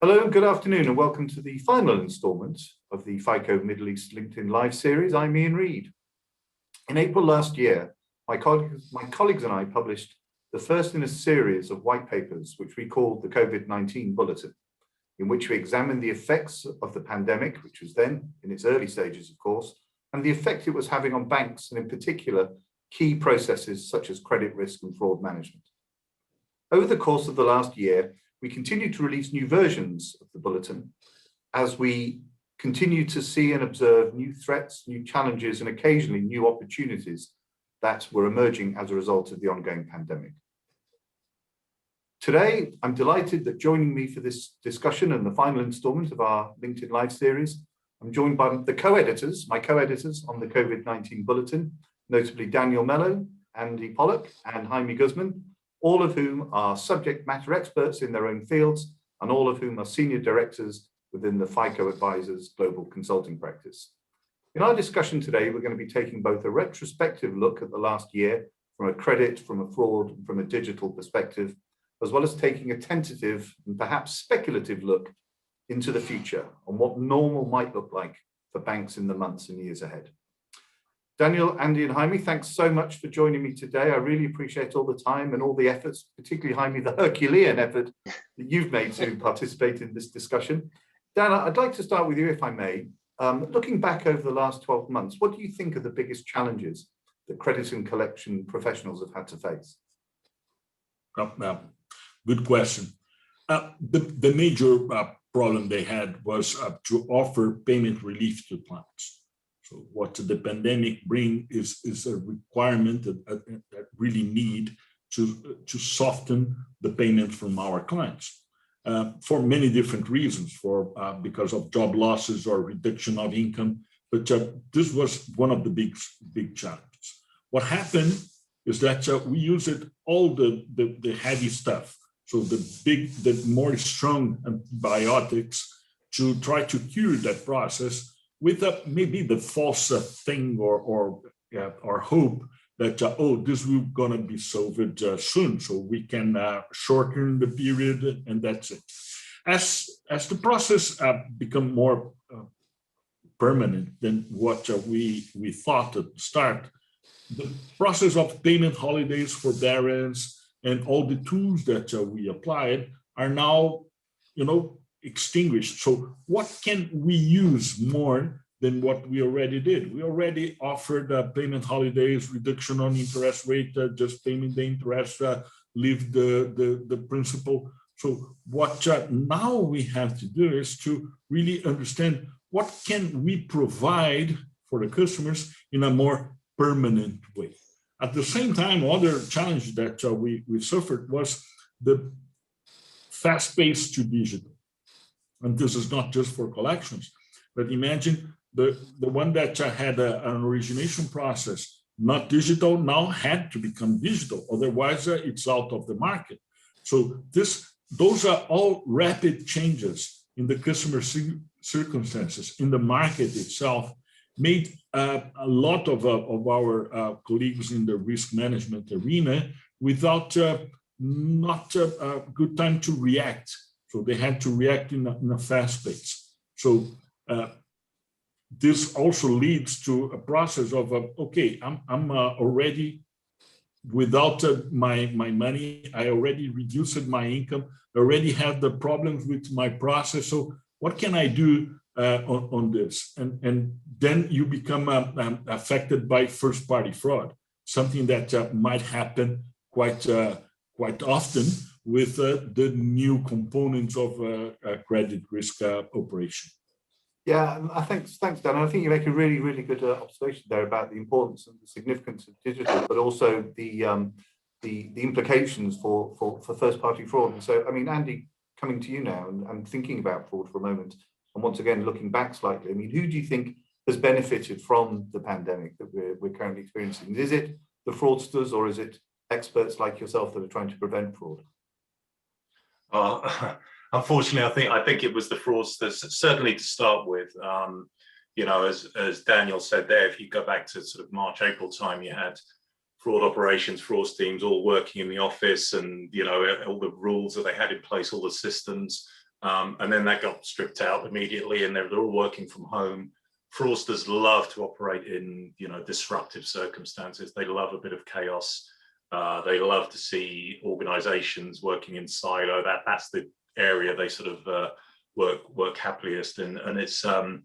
Hello, good afternoon, and welcome to the final instalment of the FICO Middle East LinkedIn Live series. I'm Ian Reid. In April last year, my colleagues and I published the first in a series of white papers, which we called the COVID-19 Bulletin, in which we examined the effects of the pandemic, which was then in its early stages, of course, and the effect it was having on banks, and in particular, key processes such as credit risk and fraud management. Over the course of the last year, we continue to release new versions of the bulletin as we continue to see and observe new threats, new challenges, and occasionally new opportunities that were emerging as a result of the ongoing pandemic. Today, I'm delighted that joining me for this discussion and the final installment of our LinkedIn Live series, I'm joined by my co-editors on the COVID-19 Bulletin, notably Daniel Mello, Andy Pollock, and Jaime Guzman, all of whom are subject matter experts in their own fields, and all of whom are senior directors within the FICO Advisors global consulting practice. In our discussion today, we're going to be taking both a retrospective look at the last year from a credit, from a fraud, and from a digital perspective, as well as taking a tentative and perhaps speculative look into the future on what normal might look like for banks in the months and years ahead. Daniel, Andy, and Jaime, thanks so much for joining me today. I really appreciate all the time and all the efforts, particularly Jaime, the Herculean effort that you've made to participate in this discussion. Dan, I'd like to start with you, if I may. Looking back over the last 12 months, what do you think are the biggest challenges that credit and collection professionals have had to face? Good question. The major problem they had was to offer payment relief to clients. So what the pandemic brings is a requirement that really need to soften the payment from our clients for many different reasons, because of job losses or reduction of income. But this was one of the big challenges. What happened is that we used all the heavy stuff, so the more strong antibiotics, to try to cure that process with maybe the false thing or hope that this will gonna be solved soon, so we can shorten the period and that's it. As the process become more permanent than what we thought at the start, the process of payment holidays, forbearance, and all the tools that we applied are now, extinguished. So what can we use more than what we already did? We already offered payment holidays, reduction on interest rate, just paying the interest, leave the principal. So what now we have to do is to really understand what can we provide for the customers in a more permanent way. At the same time, other challenge that we suffered was the fast pace to digital. And this is not just for collections, but imagine the one that had an origination process, not digital, now had to become digital. Otherwise, it's out of the market. So those are all rapid changes in the customer circumstances, in the market itself, made a lot of our colleagues in the risk management arena without not a good time to react. So they had to react in a fast pace. So this also leads to a process of, okay, I'm already without my money, I already reduced my income, already have the problems with my process. So what can I do on this? And then you become affected by first-party fraud, something that might happen quite often with the new components of credit risk operation. Yeah, thanks, Dan. I think you make a really, really good observation there about the importance and the significance of digital, but also the implications for first-party fraud. And so, I mean, Andy, coming to you now and thinking about fraud for a moment, and once again looking back slightly, I mean, who do you think has benefited from the pandemic that we're currently experiencing? Is it the fraudsters, or is it experts like yourself that are trying to prevent fraud? Unfortunately, I think it was the fraudsters, certainly to start with. As Daniel said there, if you go back to sort of March, April time, you had fraud operations, fraud teams all working in the office, and all the rules that they had in place, all the systems And then that got stripped out immediately, and they're all working from home. Fraudsters love to operate in, disruptive circumstances. They love a bit of chaos. They love to see organizations working in silo. That's the area they sort of work happiest in. And it's they've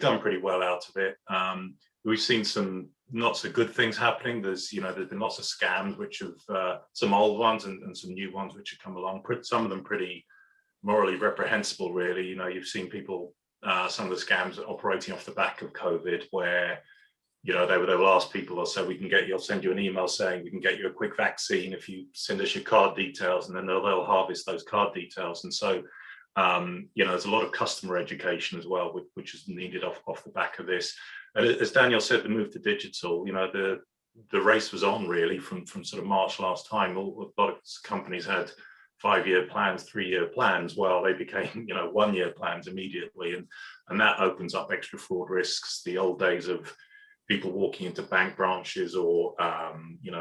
done pretty well out of it. We've seen some not so good things happening. There's been lots of scams, which have some old ones and some new ones which have come along. Some of them pretty morally reprehensible, really. You've seen people, some of the scams operating off the back of COVID, where they will ask people, or say, I'll send you an email saying we can get you a quick vaccine if you send us your card details, and then they'll harvest those card details. And so there's a lot of customer education as well, which is needed off the back of this. And as Daniel said, the move to digital, the race was on really from sort of March last time. A lot of companies had 5-year plans, 3-year plans. Well, they became 1-year plans immediately, and that opens up extra fraud risks. The old days of people walking into bank branches or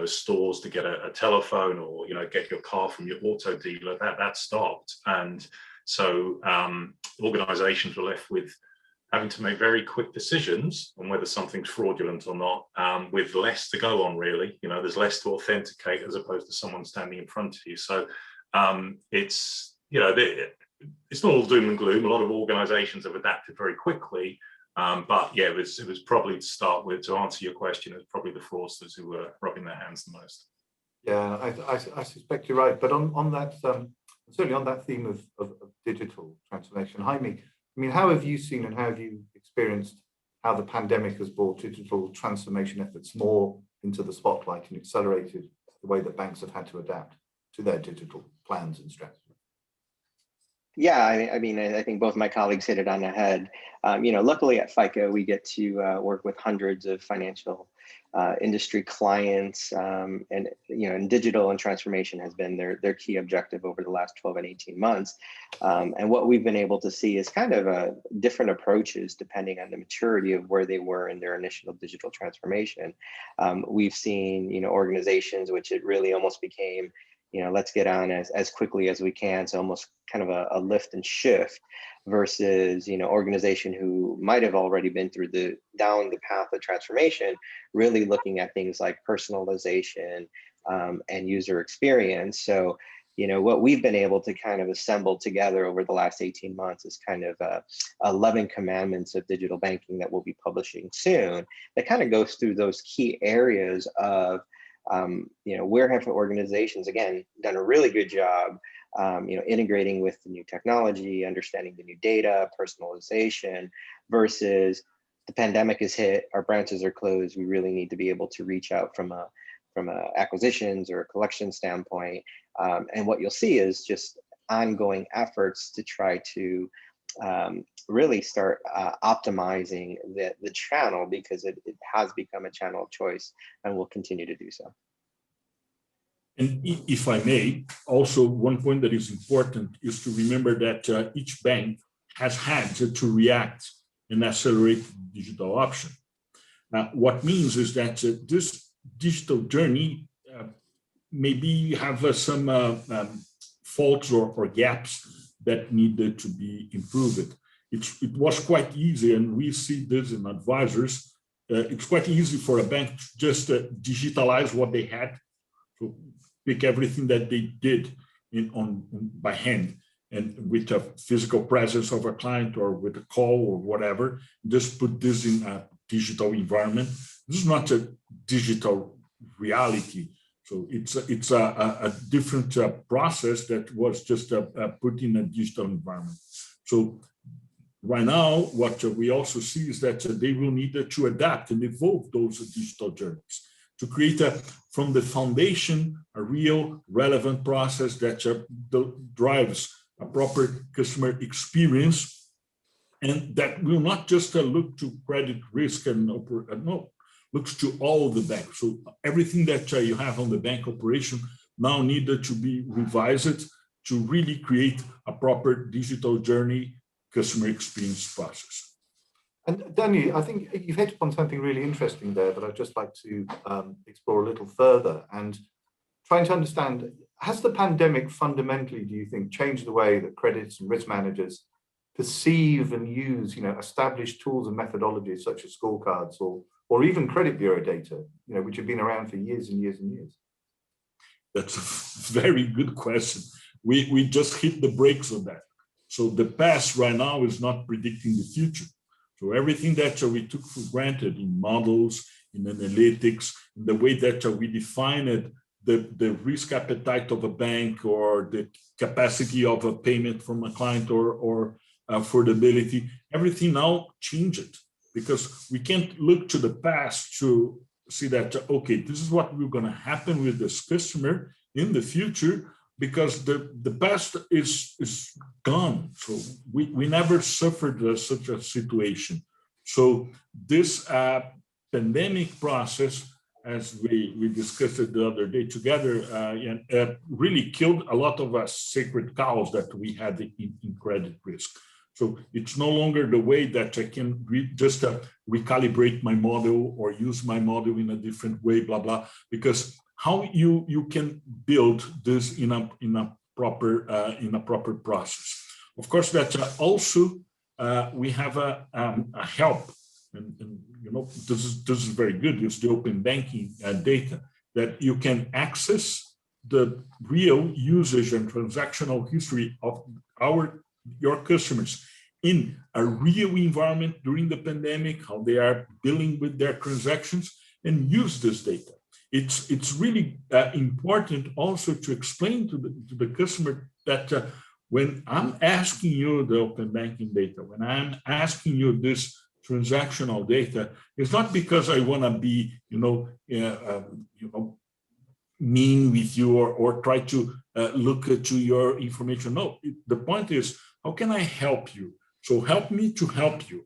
stores to get a telephone, or get your car from your auto dealer, that stopped. And so organizations were left with having to make very quick decisions on whether something's fraudulent or not, with less to go on, really. There's less to authenticate as opposed to someone standing in front of you. So it's not all doom and gloom. A lot of organizations have adapted very quickly. But yeah, it was probably, to start with, to answer your question, it's probably the fraudsters who were rubbing their hands the most. Yeah, I suspect you're right. But on that, certainly on that theme of digital transformation, Jaime, I mean, how have you seen and how have you experienced how the pandemic has brought digital transformation efforts more into the spotlight and accelerated the way that banks have had to adapt to their digital plans and strategies? Yeah, I think both my colleagues hit it on the head. Luckily at FICO, we get to work with hundreds of financial industry clients, and digital and transformation has been their key objective over the last 12 and 18 months. And what we've been able to see is kind of different approaches depending on the maturity of where they were in their initial digital transformation. We've seen, organizations which it really almost became, let's get on as quickly as we can. So almost kind of a lift and shift, versus, organization who might have already been through down the path of transformation, really looking at things like personalization and user experience. So, what we've been able to kind of assemble together over the last 18 months is kind of 11 commandments of digital banking that we'll be publishing soon, that kind of goes through those key areas of where have organizations, again, done a really good job, integrating with the new technology, understanding the new data, personalization, versus the pandemic has hit, our branches are closed. We really need to be able to reach out from a acquisitions or a collection standpoint. And what you'll see is just ongoing efforts to try to really start optimizing the channel, because it has become a channel of choice and will continue to do so. And if I may, also one point that is important is to remember that each bank has had to react and accelerate digital option. What means is that this digital journey maybe have some faults or gaps that needed to be improved. It was quite easy, and we see this in advisors. It's quite easy for a bank to just digitalize what they had, so pick everything that they did by hand and with a physical presence of a client or with a call or whatever, just put this in a digital environment. This is not a digital reality. So it's a different process that was just put in a digital environment. So right now, what we also see is that they will need to adapt and evolve those digital journeys to create from the foundation a real relevant process that drives a proper customer experience, and that will not just look to credit risk and looks to all the banks. So everything that you have on the bank operation now needed to be revised to really create a proper digital journey customer experience process. And Daniel, I think you've hit upon something really interesting there that I'd just like to explore a little further, and trying to understand has the pandemic fundamentally, do you think, changed the way that credits and risk managers perceive and use, established tools and methodologies such as scorecards or even credit bureau data, which have been around for years and years and years? That's a very good question. We just hit the brakes on that. So the past right now is not predicting the future. So everything that we took for granted in models, in analytics, in the way that we defined the risk appetite of a bank or the capacity of a payment from a client or affordability, everything now changed because we can't look to the past to see that, okay, this is what we're going to happen with this customer in the future, because the past is gone. So we never suffered such a situation. So this pandemic process, as we discussed it the other day together, really killed a lot of sacred cows that we had in credit risk. So it's no longer the way that I can just recalibrate my model or use my model in a different way, blah, blah, because how you can build this in a proper process. Of course, that also we have a help, and this is very good. It's the open banking data that you can access the real usage and transactional history of your customers in a real environment during the pandemic, how they are dealing with their transactions, and use this data. It's really important also to explain to the customer that when I'm asking you the open banking data, when I'm asking you this transactional data, it's not because I want to be, mean with you or try to look to your information. No, the point is, how can I help you? So help me to help you.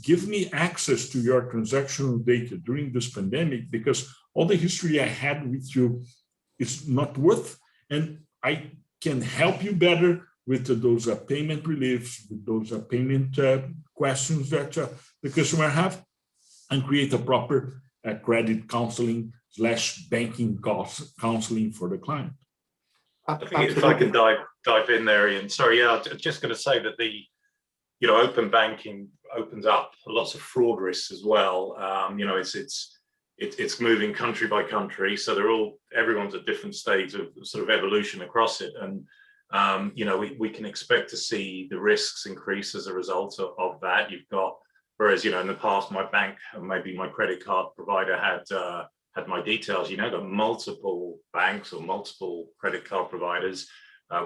Give me access to your transactional data during this pandemic, because all the history I had with you is not worth, and I can help you better with those payment reliefs, with those payment questions that the customer have, and create a proper credit counseling / banking counseling for the client. I think if I can dive in there, Ian. Sorry, yeah, I'm just going to say that the open banking opens up lots of fraud risks as well. It's moving country by country, so everyone's at different stages of sort of evolution across it, and we can expect to see the risks increase as a result of that. You've got, whereas in the past my bank and maybe my credit card provider had my details, got multiple banks or multiple credit card providers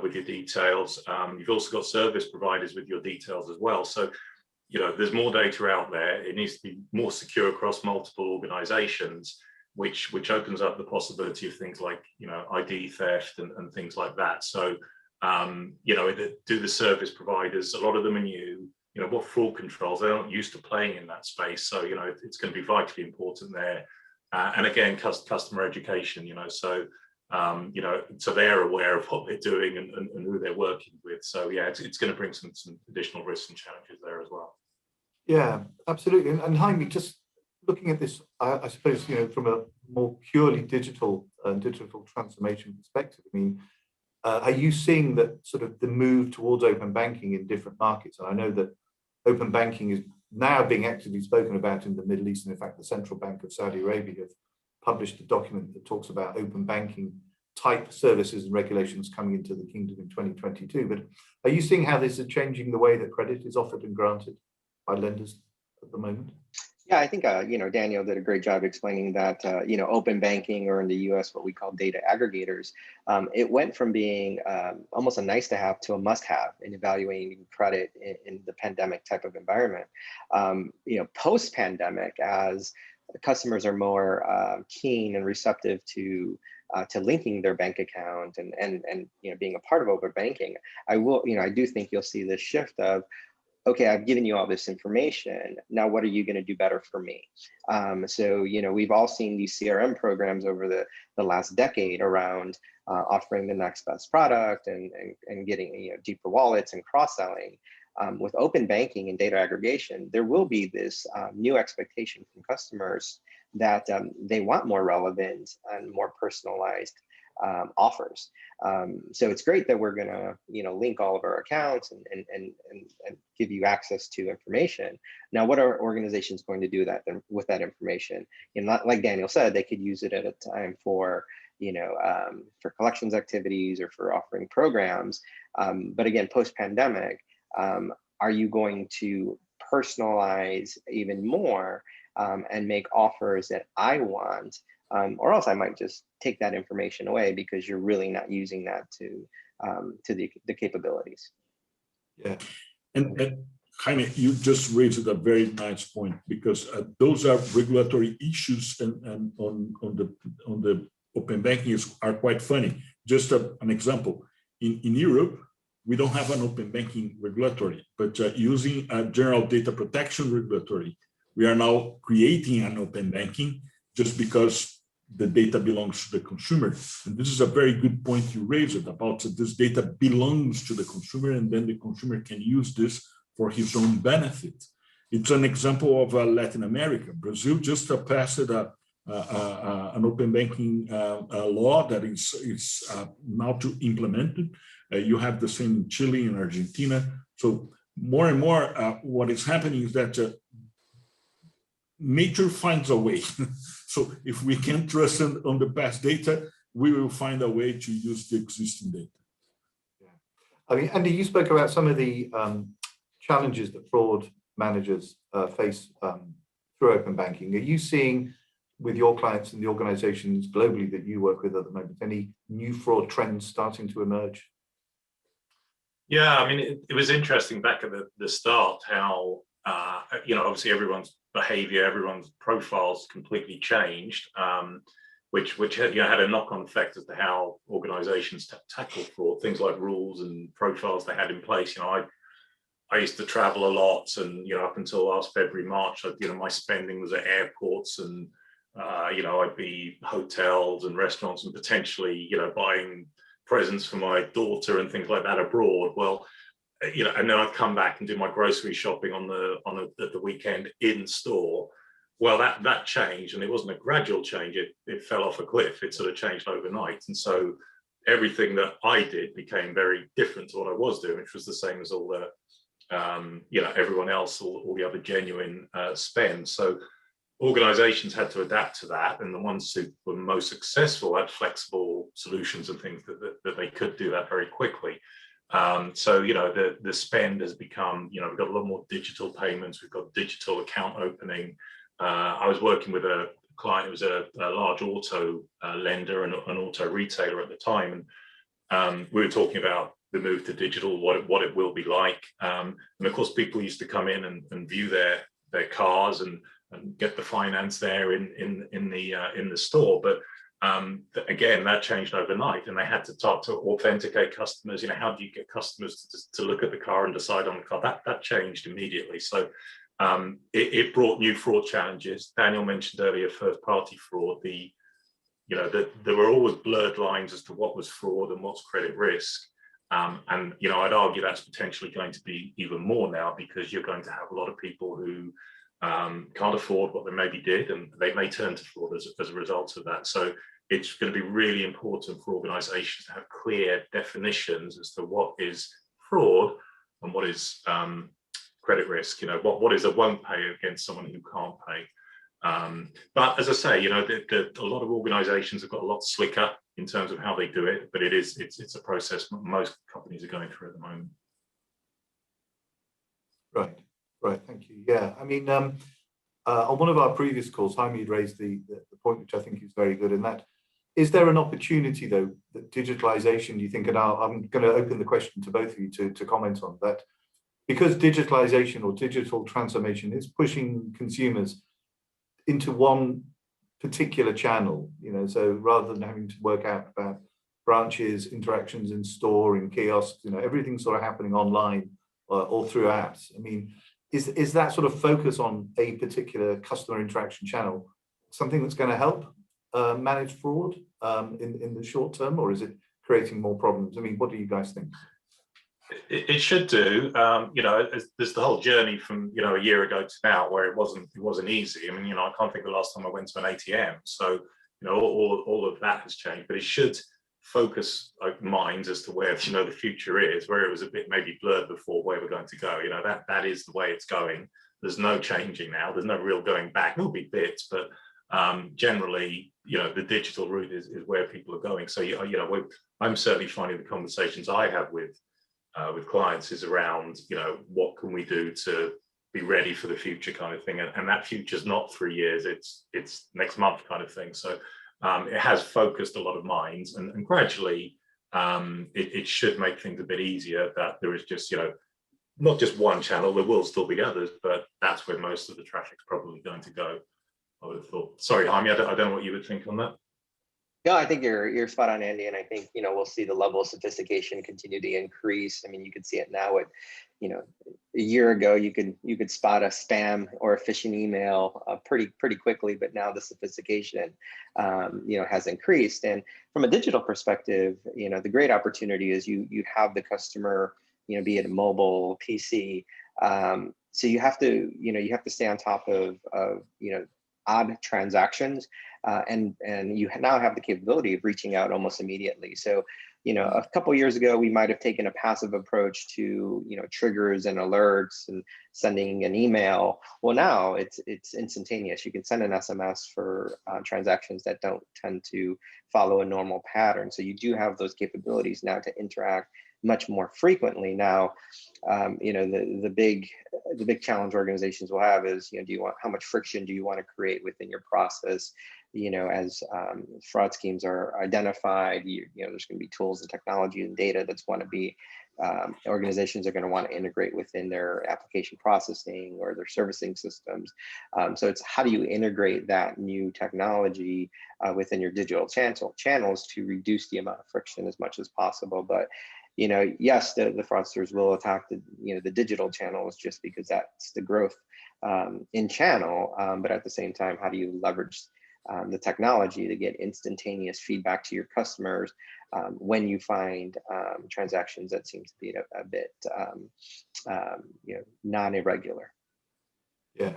with your details. You've also got service providers with your details as well. So there's more data out there. It needs to be more secure across multiple organizations, which opens up the possibility of things like ID theft and things like that. So do the service providers, a lot of them are new, what fraud controls, they're not used to playing in that space. So it's going to be vitally important there. And again, customer education, so they're aware of what they're doing and who they're working with. So yeah, it's going to bring some additional risks and challenges there as well. Yeah, absolutely. And Jaime, just looking at this, I suppose, from a more purely digital transformation perspective, I mean, are you seeing that sort of the move towards open banking in different markets? And I know that open banking is now being actively spoken about in the Middle East. And in fact, the Central Bank of Saudi Arabia have published a document that talks about open banking type services and regulations coming into the kingdom in 2022. But are you seeing how this is changing the way that credit is offered and granted by lenders at the moment? Yeah, I think Daniel did a great job explaining that open banking, or in the US what we call data aggregators, it went from being almost a nice to have to a must have in evaluating credit in the pandemic type of environment. Post pandemic, as customers are more keen and receptive to linking their bank account and being a part of open banking, I do think you'll see this shift of, okay, I've given you all this information. Now, what are you going to do better for me? So, we've all seen these CRM programs over the last decade around offering the next best product and getting deeper wallets and cross-selling. With open banking and data aggregation, there will be this new expectation from customers that they want more relevant and more personalized offers. So it's great that we're going to, link all of our accounts and give you access to information. Now, what are organizations going to do with that information? Like Daniel said, they could use it at a time for, for collections activities or for offering programs. But again, post-pandemic, are you going to personalize even more and make offers that I want? Or else I might just take that information away because you're really not using that to the capabilities. Yeah, and Jaime, you just raised a very nice point, because those are regulatory issues, and on the open banking are quite funny. Just an example, in Europe, we don't have an open banking regulatory, but using a general data protection regulatory, we are now creating an open banking just because the data belongs to the consumer. And this is a very good point you raised about this data belongs to the consumer, and then the consumer can use this for his own benefit. It's an example of Latin America. Brazil just passed an open banking law that is now to implement it. You have the same in Chile and Argentina. So more and more, what is happening is that nature finds a way. So if we can trust on the past data, we will find a way to use the existing data. Yeah. I mean, Andy, you spoke about some of the challenges that fraud managers face through open banking. Are you seeing with your clients and the organizations globally that you work with at the moment, any new fraud trends starting to emerge? Yeah, I mean, it was interesting back at the start how, obviously everyone's behavior, everyone's profiles completely changed, which had a knock-on effect as to how organizations tackle fraud, things like rules and profiles they had in place. I used to travel a lot, and, up until last February, March, my spending was at airports and, I'd be hotels and restaurants and potentially, buying presents for my daughter and things like that abroad. Well, and then I'd come back and do my grocery shopping at the weekend in store. Well, that changed, and it wasn't a gradual change. It fell off a cliff. It sort of changed overnight. And so everything that I did became very different to what I was doing, which was the same as all the, everyone else, all the other genuine spend. So organizations had to adapt to that, and the ones who were most successful had flexible solutions and things that they could do that very quickly. So the spend has become, we've got a lot more digital payments, we've got digital account opening. I was working with a client who was a large auto lender and an auto retailer at the time, and we were talking about the move to digital, what it will be like. And of course, people used to come in and view their cars and get the finance there in the store, but again, that changed overnight, and they had to start to authenticate customers. How do you get customers to look at the car and decide on the car? That changed immediately. So it brought new fraud challenges. Daniel mentioned earlier first-party fraud. There were always blurred lines as to what was fraud and what's credit risk. And I'd argue that's potentially going to be even more now, because you're going to have a lot of people who can't afford what they maybe did, and they may turn to fraud as a result of that. So it's going to be really important for organizations to have clear definitions as to what is fraud and what is credit risk. What is a won't pay against someone who can't pay. But as I say, a lot of organizations have got a lot slicker in terms of how they do it, but it's a process most companies are going through at the moment. Right, thank you. Yeah, I mean, on one of our previous calls, Jaime raised the point, which I think is very good, and that is there an opportunity, though, that digitalization, do you think, and I'm going to open the question to both of you to comment on that, because digitalization or digital transformation is pushing consumers into one particular channel, so rather than having to work out about branches, interactions in store, in kiosks, everything's sort of happening online or through apps. I mean, is that sort of focus on a particular customer interaction channel something that's going to help manage fraud in the short term, or is it creating more problems? I mean, what do you guys think? It should do. There's the whole journey from a year ago to now where it wasn't easy. I mean, I can't think of the last time I went to an ATM. So all of that has changed, but it should focus minds as to where the future is, where it was a bit maybe blurred before where we're going to go. That is the way it's going. There's no changing now. There's no real going back. There'll be bits, but generally, the digital route is where people are going. So I'm certainly finding the conversations I have with clients is around what can we do to be ready for the future kind of thing, and that future's not 3 years, it's next month kind of thing. So it has focused a lot of minds, and gradually it should make things a bit easier, that there is just not just one channel. There will still be others, but that's where most of the traffic's probably going to go, I would have thought. Sorry, Jaime, I don't know what you would think on that. No, I think you're spot on, Andy, and I think we'll see the level of sophistication continue to increase. I mean, you can see it now. A year ago, you could spot a spam or a phishing email pretty quickly, but now the sophistication has increased. And from a digital perspective, the great opportunity is you have the customer, be it a mobile, PC. So you have to stay on top of odd transactions, and you now have the capability of reaching out almost immediately. So a couple of years ago, we might have taken a passive approach to triggers and alerts and sending an email. Well, now it's instantaneous. You can send an SMS for transactions that don't tend to follow a normal pattern. So you do have those capabilities now to interact much more frequently. Now, the big challenge organizations will have is, how much friction do you want to create within your process? As fraud schemes are identified, there's going to be tools and technology and data that's want to be, organizations are going to want to integrate within their application processing or their servicing systems. So it's how do you integrate that new technology within your digital channels to reduce the amount of friction as much as possible. But yes, the fraudsters will attack the digital channels just because that's the growth in channel. But at the same time, how do you leverage the technology to get instantaneous feedback to your customers when you find transactions that seem to be a bit non-irregular? Yeah,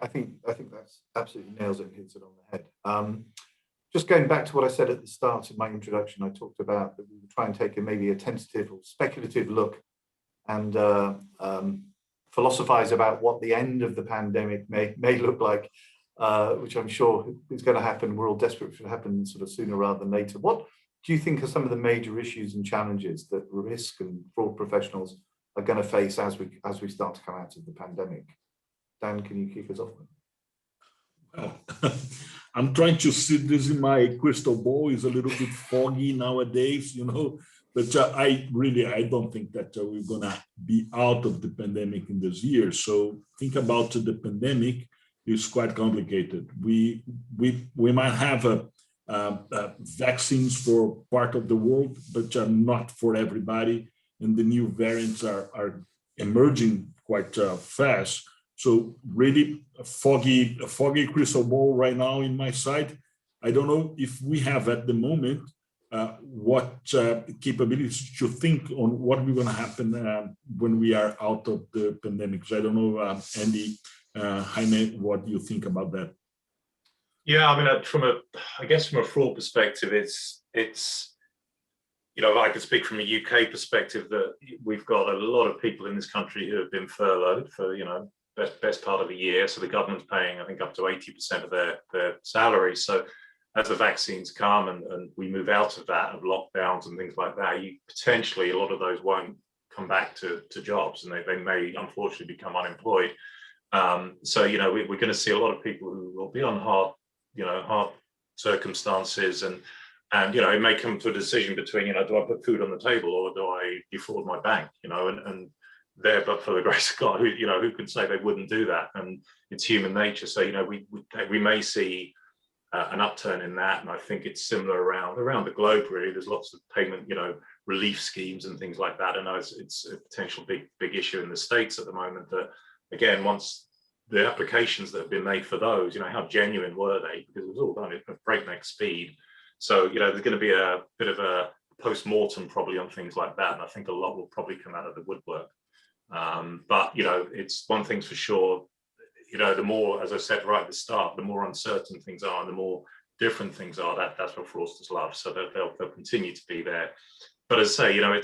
I think that's absolutely nails it and hits it on the head. Just going back to what I said at the start of my introduction, I talked about that we would try and take maybe a tentative or speculative look and philosophize about what the end of the pandemic may look like, which I'm sure is going to happen. We're all desperate for it to happen sort of sooner rather than later. What do you think are some of the major issues and challenges that risk and fraud professionals are going to face as we start to come out of the pandemic? Dan, can you kick us off? Well, I'm trying to see this in my crystal ball. Is a little bit foggy nowadays, but I don't think that we're gonna be out of the pandemic in this year. So think about the pandemic is quite complicated. We might have vaccines for part of the world, but not for everybody, and the new variants are emerging quite fast. So really a foggy crystal ball right now in my side. I don't know if we have at the moment what capabilities to think on what we're going to happen when we are out of the pandemic. So I don't know, Andy, Jaime, what do you think about that? Yeah, I mean, from a fraud perspective, it's I could speak from a UK perspective that we've got a lot of people in this country who have been furloughed for best part of a year. So the government's paying, I think, up to 80% of their salaries. So as the vaccines come and we move out of that, of lockdowns and things like that, potentially a lot of those won't come back to jobs, and they may unfortunately become unemployed. So we're going to see a lot of people who will be on hard circumstances, and it may come to a decision between do I put food on the table or do I defraud my bank, and there, but for the grace of God, who can say they wouldn't do that? And it's human nature. So we may see an upturn in that, and I think it's similar around the globe. Really, there's lots of payment relief schemes and things like that. I know it's a potential big issue in the States at the moment. That again, once the applications that have been made for those, how genuine were they? Because it was all done at breakneck speed. So there's going to be a bit of a post-mortem probably on things like that, and I think a lot will probably come out of the woodwork. But it's one thing's for sure. The more, as I said right at the start, the more uncertain things are, and the more different things are, that's what fraudsters love. So they'll continue to be there. But as I say,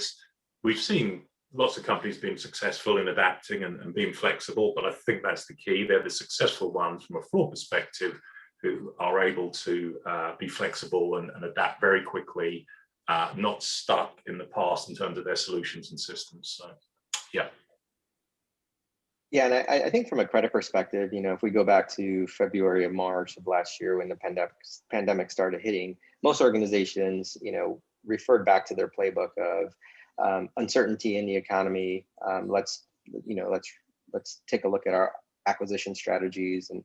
we've seen lots of companies being successful in adapting and being flexible, but I think that's the key. They're the successful ones from a fraud perspective who are able to be flexible and adapt very quickly, not stuck in the past in terms of their solutions and systems. So, yeah. Yeah, and I think from a credit perspective, if we go back to February or March of last year when the pandemic started hitting, most organizations, referred back to their playbook of uncertainty in the economy. Let's take a look at our acquisition strategies and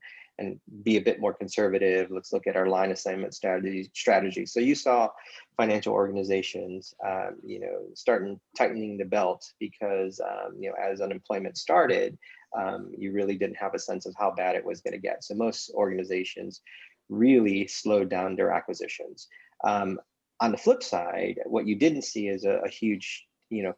be a bit more conservative. Let's look at our line assignment strategy. So you saw financial organizations, starting tightening the belt because, as unemployment started, you really didn't have a sense of how bad it was going to get. So most organizations really slowed down their acquisitions. On the flip side, what you didn't see is a huge,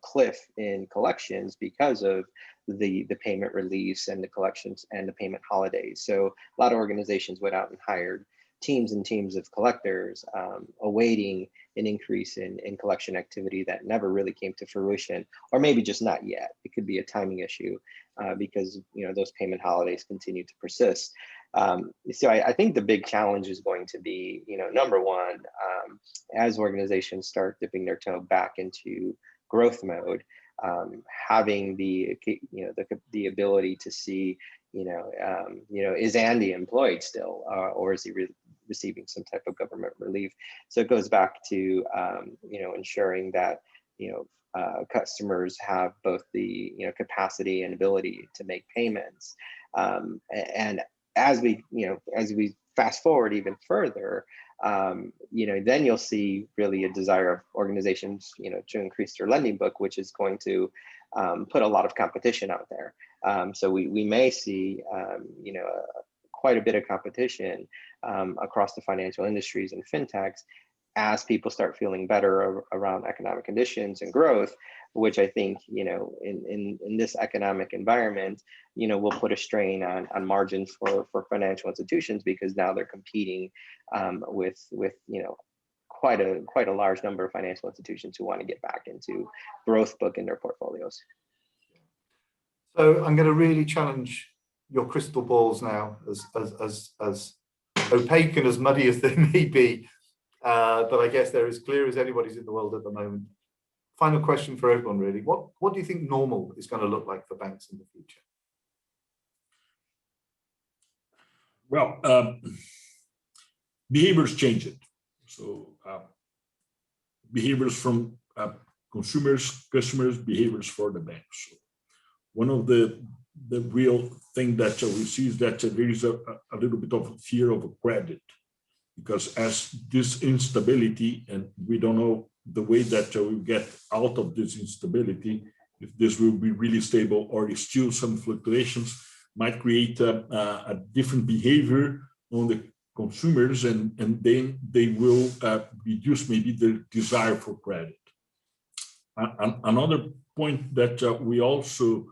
cliff in collections because of the payment reliefs and the collections and the payment holidays. So a lot of organizations went out and hired teams and teams of collectors, awaiting an increase in collection activity that never really came to fruition, or maybe just not yet. It could be a timing issue because those payment holidays continue to persist. So I think the big challenge is going to be, number one, as organizations start dipping their toe back into growth mode, having the ability to see, is Andy employed still, or is he receiving some type of government relief? So it goes back to ensuring that customers have both the capacity and ability to make payments, and as we fast forward even further, then you'll see really a desire of organizations, to increase their lending book, which is going to put a lot of competition out there. So we may see, quite a bit of competition across the financial industries and fintechs as people start feeling better around economic conditions and growth, which I think, in this economic environment, will put a strain on margins for financial institutions, because now they're competing with quite a large number of financial institutions who want to get back into growth book in their portfolios. So I'm going to really challenge your crystal balls now, as opaque and as muddy as they may be, but I guess they're as clear as anybody's in the world at the moment. Final question for everyone, really. What do you think normal is going to look like for banks in the future? Well, behaviors changed. So behaviors from consumers, customers, behaviors for the banks. So one of the real thing that we see is that there is a little bit of fear of credit, because as this instability, and we don't know the way that we get out of this instability, if this will be really stable or if still some fluctuations, might create a different behavior on the consumers, and then they will reduce maybe the desire for credit. Another point that we also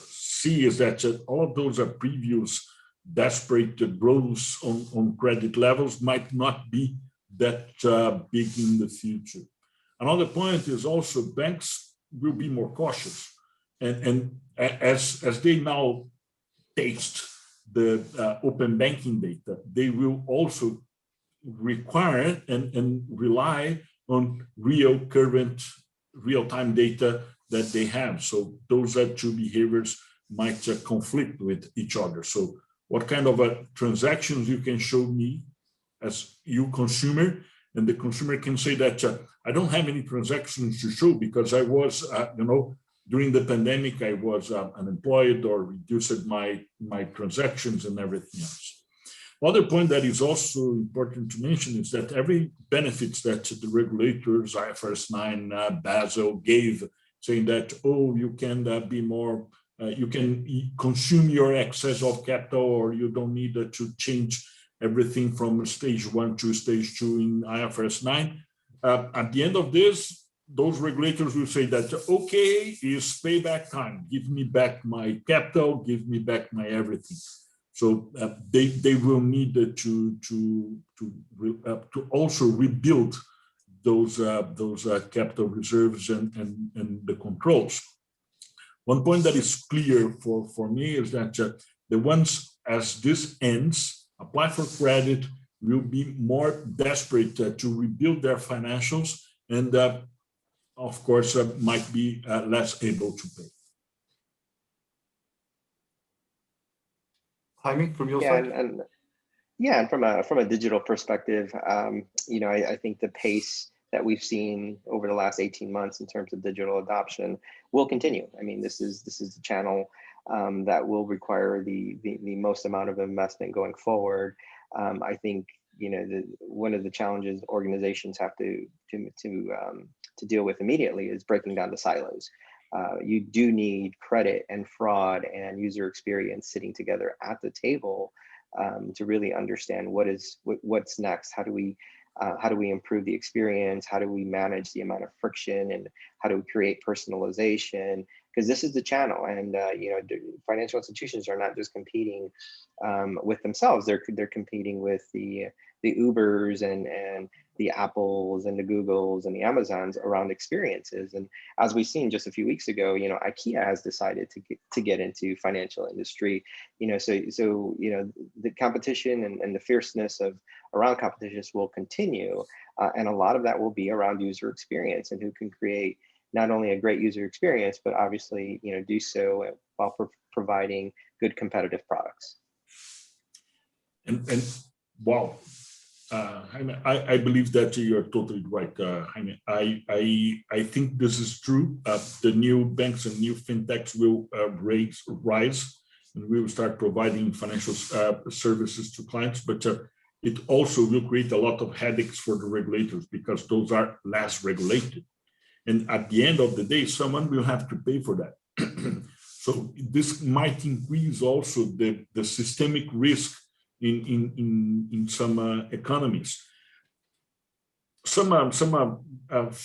see is that all of those previous desperate growth on credit levels might not be that big in the future. Another point is also banks will be more cautious, and as they now taste the open banking data, they will also require and rely on real-time data that they have. So those two behaviors might conflict with each other. So what kind of transactions you can show me as you consumer, and the consumer can say that I don't have any transactions to show because I was, during the pandemic, I was unemployed or reduced my transactions and everything else. Another point that is also important to mention is that every benefits that the regulators, IFRS 9, Basel gave, saying that, oh, you can be more, you can consume your excess of capital, or you don't need to change everything from stage 1 to stage 2 in IFRS 9. At the end of this, those regulators will say that, okay, it's payback time. Give me back my capital, give me back my everything. So they will need to also rebuild those capital reserves and the controls. One point that is clear for me is that the ones, as this ends, apply for credit, will be more desperate to rebuild their financials, and of course might be less able to pay. Jaime, from your Yeah, side? and from a digital perspective, you know, I think the pace that we've seen over the last 18 months in terms of digital adoption will continue. I mean, this is the channel that will require the most amount of investment going forward. I think, you know, one of the challenges organizations have to deal with immediately is breaking down the silos. You do need credit and fraud and user experience sitting together at the table to really understand what's next. How do we improve the experience? How do we manage the amount of friction, and how do we create personalization? Because this is the channel, and you know, financial institutions are not just competing with themselves; they're competing with the Ubers and the Apples and the Googles and the Amazons around experiences. And as we've seen just a few weeks ago, you know, IKEA has decided to get into financial industry. You know, so you know, the competition and the fierceness around competitions will continue, and a lot of that will be around user experience and who can create not only a great user experience, but obviously, you know, do so while providing good competitive products. And wow, Jaime, I believe that you're totally right, Jaime. I think this is true. The new banks and new fintechs will rise, and we will start providing financial services to clients, but it also will create a lot of headaches for the regulators because those are less regulated. And at the end of the day, someone will have to pay for that. So this might increase also the systemic risk in some economies. Some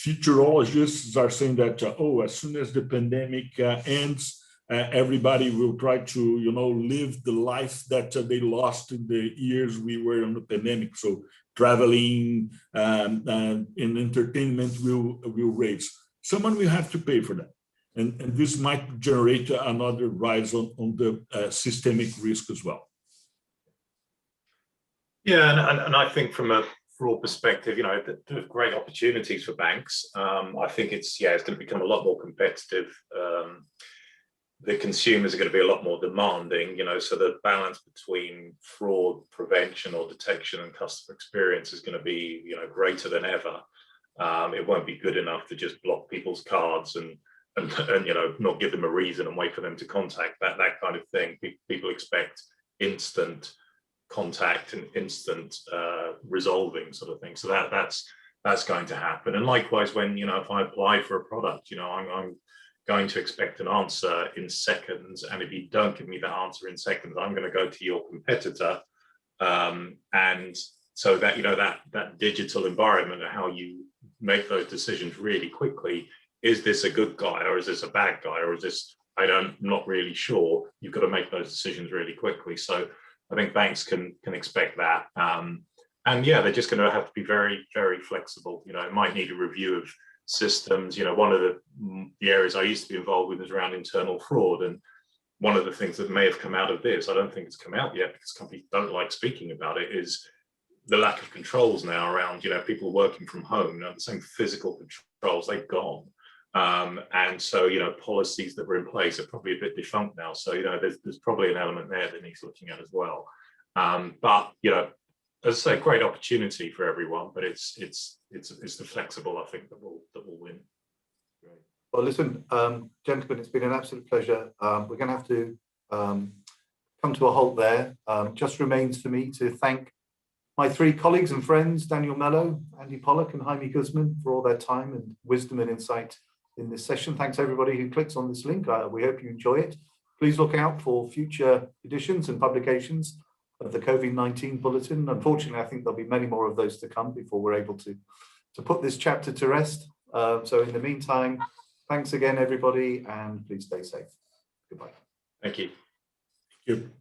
futurologists are saying that as soon as the pandemic ends, everybody will try to, you know, live the life that they lost in the years we were in the pandemic. So traveling and entertainment will raise. Someone will have to pay for that, and this might generate another rise on the systemic risk as well. Yeah, and I think from a fraud perspective, you know, there's great opportunities for banks. I think it's going to become a lot more competitive. The consumers are going to be a lot more demanding, you know, so the balance between fraud prevention or detection and customer experience is going to be, you know, greater than ever. It won't be good enough to just block people's cards and you know, not give them a reason and wait for them to contact, that kind of thing. People expect instant contact and instant resolving sort of thing. So that's going to happen. And likewise, when, you know, if I apply for a product, you know, I'm going to expect an answer in seconds. And if you don't give me that answer in seconds, I'm going to go to your competitor. And so that, you know, that digital environment and how you make those decisions really quickly, is this a good guy or is this a bad guy, or is this, I'm not really sure. You've got to make those decisions really quickly. So I think banks can expect that. And yeah, they're just going to have to be very, very flexible. You know, it might need a review of systems. You know, one of the areas I used to be involved with is around internal fraud. And one of the things that may have come out of this, I don't think it's come out yet because companies don't like speaking about it, is the lack of controls now around, you know, people working from home. You know, the same physical controls, they've gone. And so, you know, policies that were in place are probably a bit defunct now. So, you know, there's probably an element there that needs looking at as well. But, you know, as I say, great opportunity for everyone, but it's the flexible, I think, that will win. Great. Well, listen, gentlemen, it's been an absolute pleasure. We're going to have to come to a halt there. Just remains for me to thank my three colleagues and friends, Daniel Mello, Andy Pollock, and Jaime Guzman, for all their time and wisdom and insight in this session. Thanks everybody who clicks on this link. We hope you enjoy it. Please look out for future editions and publications of the COVID-19 bulletin. Unfortunately, I think there'll be many more of those to come before we're able to put this chapter to rest. So in the meantime, thanks again, everybody, and please stay safe. Goodbye. Thank you. Thank you.